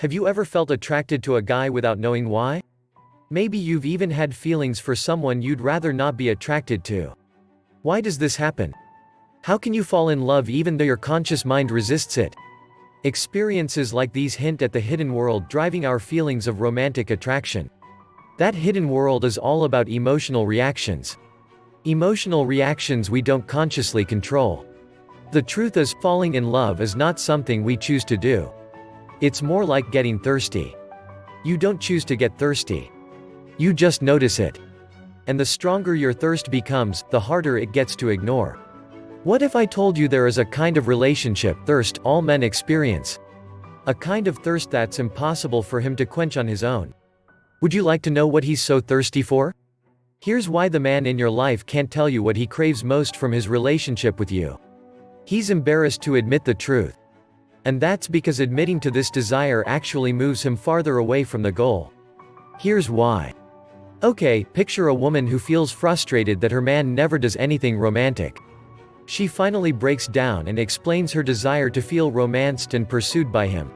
Have you ever felt attracted to a guy without knowing why? Maybe you've even had feelings for someone you'd rather not be attracted to. Why does this happen? How can you fall in love even though your conscious mind resists it? Experiences like these hint at the hidden world driving our feelings of romantic attraction. That hidden world is all about emotional reactions. Emotional reactions we don't consciously control. The truth is, falling in love is not something we choose to do. It's more like getting thirsty. You don't choose to get thirsty. You just notice it. And the stronger your thirst becomes, the harder it gets to ignore. What if I told you there is a kind of relationship thirst all men experience? A kind of thirst that's impossible for him to quench on his own. Would you like to know what he's so thirsty for? Here's why the man in your life can't tell you what he craves most from his relationship with you. He's embarrassed to admit the truth. And that's because admitting to this desire actually moves him farther away from the goal. Here's why. Okay, picture a woman who feels frustrated that her man never does anything romantic. She finally breaks down and explains her desire to feel romanced and pursued by him.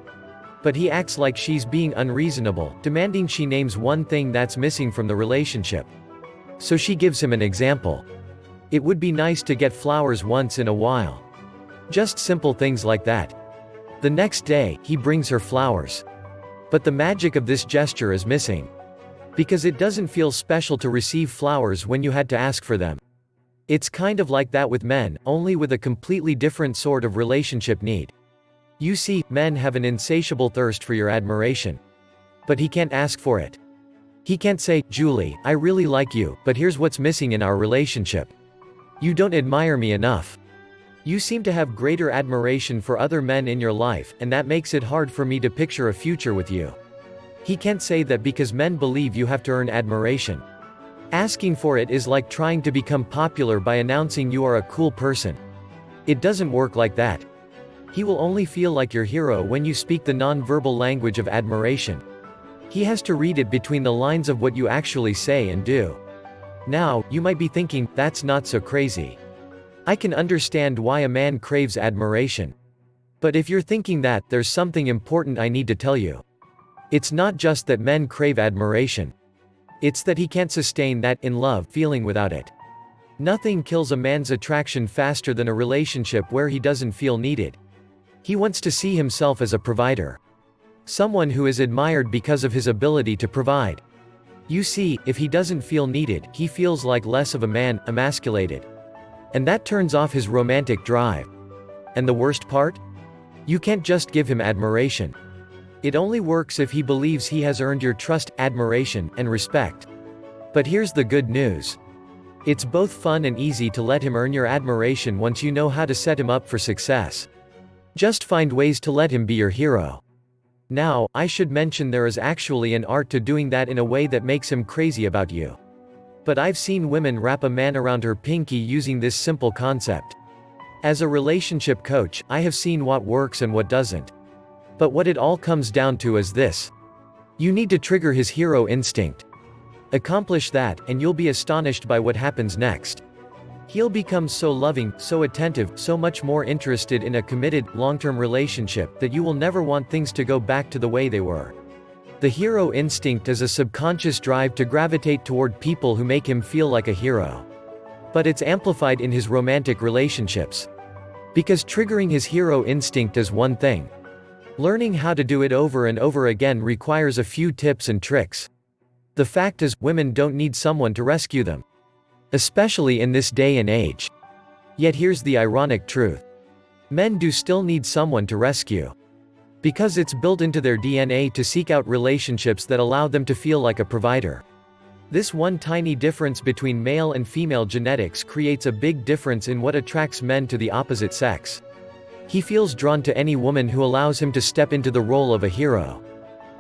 But he acts like she's being unreasonable, demanding she names one thing that's missing from the relationship. So she gives him an example. It would be nice to get flowers once in a while. Just simple things like that. The next day, he brings her flowers. But the magic of this gesture is missing. Because it doesn't feel special to receive flowers when you had to ask for them. It's kind of like that with men, only with a completely different sort of relationship need. You see, men have an insatiable thirst for your admiration. But he can't ask for it. He can't say, "Julie, I really like you, but here's what's missing in our relationship. You don't admire me enough. You seem to have greater admiration for other men in your life, and that makes it hard for me to picture a future with you." He can't say that because men believe you have to earn admiration. Asking for it is like trying to become popular by announcing you are a cool person. It doesn't work like that. He will only feel like your hero when you speak the non-verbal language of admiration. He has to read it between the lines of what you actually say and do. Now, you might be thinking, that's not so crazy. I can understand why a man craves admiration. But if you're thinking that, there's something important I need to tell you. It's not just that men crave admiration. It's that he can't sustain that in love feeling without it. Nothing kills a man's attraction faster than a relationship where he doesn't feel needed. He wants to see himself as a provider. Someone who is admired because of his ability to provide. You see, if he doesn't feel needed, he feels like less of a man, emasculated. And that turns off his romantic drive. And the worst part? You can't just give him admiration. It only works if he believes he has earned your trust, admiration, and respect. But here's the good news. It's both fun and easy to let him earn your admiration once you know how to set him up for success. Just find ways to let him be your hero. Now, I should mention there is actually an art to doing that in a way that makes him crazy about you. But I've seen women wrap a man around her pinky using this simple concept. As a relationship coach, I have seen what works and what doesn't. But what it all comes down to is this. You need to trigger his hero instinct. Accomplish that, and you'll be astonished by what happens next. He'll become so loving, so attentive, so much more interested in a committed, long-term relationship that you will never want things to go back to the way they were. The hero instinct is a subconscious drive to gravitate toward people who make him feel like a hero. But it's amplified in his romantic relationships. Because triggering his hero instinct is one thing. Learning how to do it over and over again requires a few tips and tricks. The fact is, women don't need someone to rescue them. Especially in this day and age. Yet here's the ironic truth. Men do still need someone to rescue. Because it's built into their DNA to seek out relationships that allow them to feel like a provider. This one tiny difference between male and female genetics creates a big difference in what attracts men to the opposite sex. He feels drawn to any woman who allows him to step into the role of a hero.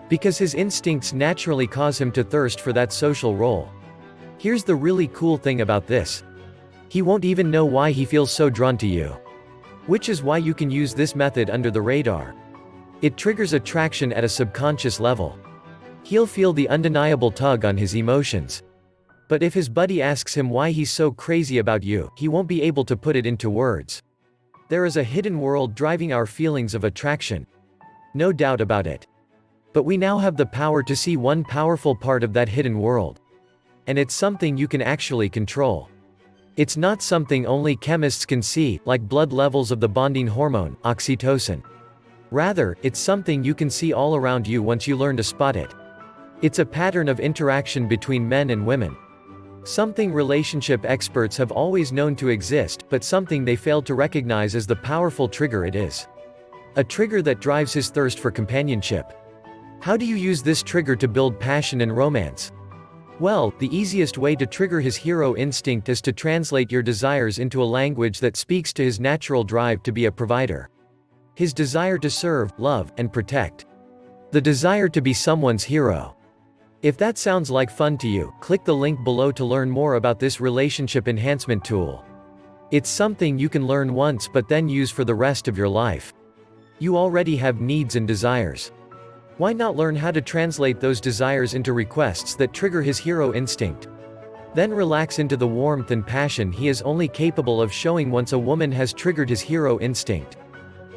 Because his instincts naturally cause him to thirst for that social role. Here's the really cool thing about this. He won't even know why he feels so drawn to you. Which is why you can use this method under the radar. It triggers attraction at a subconscious level. He'll feel the undeniable tug on his emotions. But if his buddy asks him why he's so crazy about you, he won't be able to put it into words. There is a hidden world driving our feelings of attraction. No doubt about it. But we now have the power to see one powerful part of that hidden world. And it's something you can actually control. It's not something only chemists can see, like blood levels of the bonding hormone, oxytocin. Rather, it's something you can see all around you once you learn to spot it. It's a pattern of interaction between men and women. Something relationship experts have always known to exist, but something they failed to recognize as the powerful trigger it is. A trigger that drives his thirst for companionship. How do you use this trigger to build passion and romance? Well, the easiest way to trigger his hero instinct is to translate your desires into a language that speaks to his natural drive to be a provider. His desire to serve, love, and protect. The desire to be someone's hero. If that sounds like fun to you, click the link below to learn more about this relationship enhancement tool. It's something you can learn once but then use for the rest of your life. You already have needs and desires. Why not learn how to translate those desires into requests that trigger his hero instinct? Then relax into the warmth and passion he is only capable of showing once a woman has triggered his hero instinct.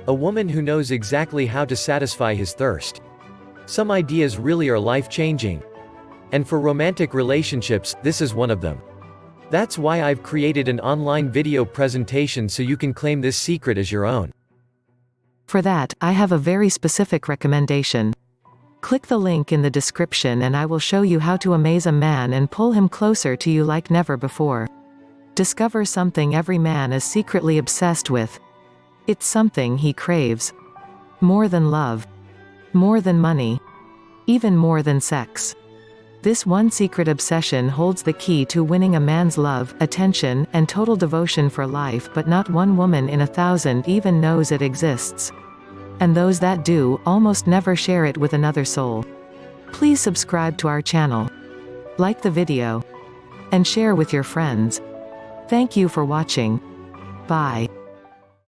A woman who knows exactly how to satisfy his thirst. Some ideas really are life-changing. And for romantic relationships, this is one of them. That's why I've created an online video presentation so you can claim this secret as your own. For that, I have a very specific recommendation. Click the link in the description and I will show you how to amaze a man and pull him closer to you like never before. Discover something every man is secretly obsessed with. It's something he craves. More than love. More than money. Even more than sex. This one secret obsession holds the key to winning a man's love, attention, and total devotion for life, but not one woman in 1,000 even knows it exists. And those that do, almost never share it with another soul. Please subscribe to our channel. Like the video. And share with your friends. Thank you for watching. Bye.